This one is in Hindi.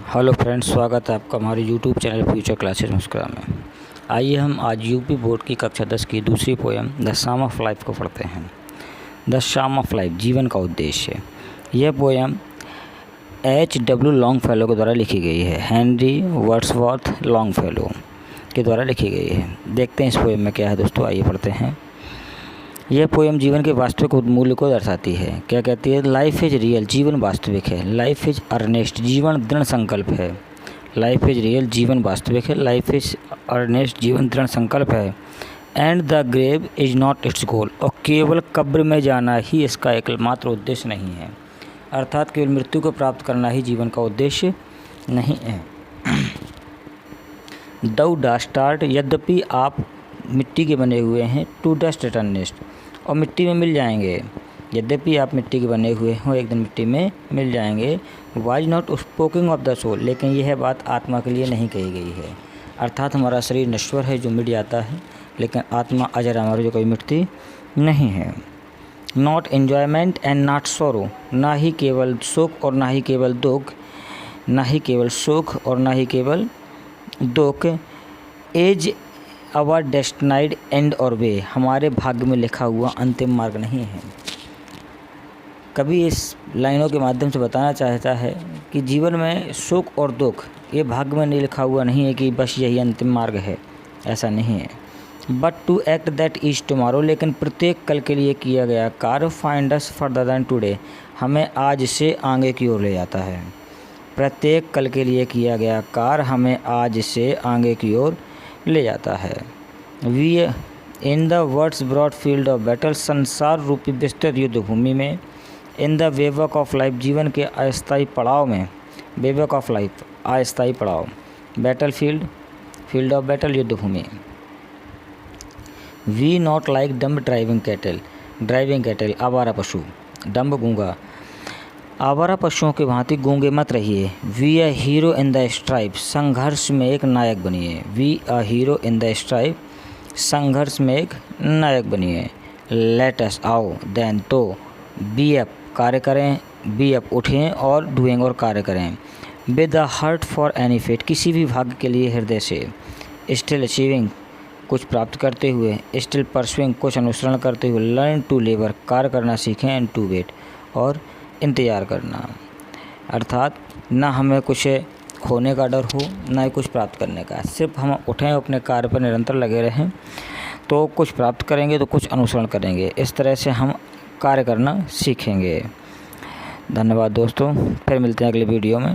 हेलो फ्रेंड्स, स्वागत है आपका हमारे यूट्यूब चैनल फ्यूचर क्लासेस मुस्कुरा में। आइए हम आज यूपी बोर्ड की कक्षा 10 की दूसरी पोएम द शाम ऑफ लाइफ को पढ़ते हैं। द शाम ऑफ लाइफ, जीवन का उद्देश्य। यह पोएम H.W. लॉन्गफेलो के द्वारा लिखी गई है। हेनरी वर्ड्सवर्थ लॉन्गफेलो के द्वारा लिखी गई है। देखते हैं इस पोएम में क्या है दोस्तों, आइए पढ़ते हैं। यह पोएम जीवन के वास्तविक मूल्य को दर्शाती है। क्या कहती है? लाइफ इज रियल, जीवन वास्तविक है। लाइफ इज अर्नेस्ट, जीवन दृढ़ संकल्प है। लाइफ इज रियल, जीवन वास्तविक है। लाइफ इज अर्नेस्ट, जीवन दृढ़ संकल्प है। And the grave is not its goal, और केवल कब्र में जाना ही इसका एकमात्र उद्देश्य नहीं है। अर्थात केवल मृत्यु को प्राप्त करना ही जीवन का उद्देश्य नहीं है। दो डास्टार्ट, यद्यपि आप मिट्टी के बने हुए हैं, टू डस्ट रिटर्निस्ट, और मिट्टी में मिल जाएंगे। यद्यपि आप मिट्टी के बने हुए हों, एक दिन मिट्टी में मिल जाएंगे। Was not speaking of the soul, लेकिन यह बात आत्मा के लिए नहीं कही गई है। अर्थात हमारा शरीर नश्वर है जो मिट जाता है, लेकिन आत्मा अजर अमर जो कोई मिटती नहीं है। Not enjoyment and not sorrow, ना ही केवल सुख और ना ही केवल दुख, ना ही केवल सुख और ना ही केवल दुख। एज आवर डेस्टिनाइड एंड और वे, हमारे भाग्य में लिखा हुआ अंतिम मार्ग नहीं है। कवि इस लाइनों के माध्यम से बताना चाहता है कि जीवन में सुख और दुख ये भाग्य में नहीं लिखा हुआ नहीं है कि बस यही अंतिम मार्ग है, ऐसा नहीं है। But to act that is tomorrow, लेकिन प्रत्येक कल के लिए किया गया कार्य find us further than today, हमें आज से आगे की ओर ले जाता है। प्रत्येक कल के लिए किया गया कार्य हमें आज से आगे की ओर ले जाता है। We in the world's broad field of battle, संसार रूपी विस्तृत युद्ध भूमि में। In the bivouac of life, जीवन के अस्थायी पड़ाव में। वेवक ऑफ लाइफ, अस्थायी पड़ाव। Battle field, field of battle, युद्ध भूमि। We not like dumb driving cattle, driving cattle, आवारा पशु। डम्ब, गूंगा। आवारा पशुओं की भांति गूंगे मत रहिए। Be a hero in the strife, संघर्ष में एक नायक बनिए। Be a hero in the strife, संघर्ष में एक नायक बनिए। लेट अस, आओ। देन, तो। बी अप, कार्य करें। बी अप, उठें। और डूइंग, और कार्य करें। With a heart for any fate, किसी भी भाग्य के लिए हृदय से। स्टिल अचीविंग, कुछ प्राप्त करते हुए। स्टिल परसुइंग, कुछ अनुसरण करते हुए। लर्न टू लेबर, कार्य करना सीखें। एंड टू वेट, और इंतज़ार करना। अर्थात ना हमें कुछ खोने का डर हो, ना ही कुछ प्राप्त करने का। सिर्फ हम उठें, अपने कार्य पर निरंतर लगे रहें, तो कुछ प्राप्त करेंगे, तो कुछ अनुसरण करेंगे। इस तरह से हम कार्य करना सीखेंगे। धन्यवाद दोस्तों, फिर मिलते हैं अगले वीडियो में।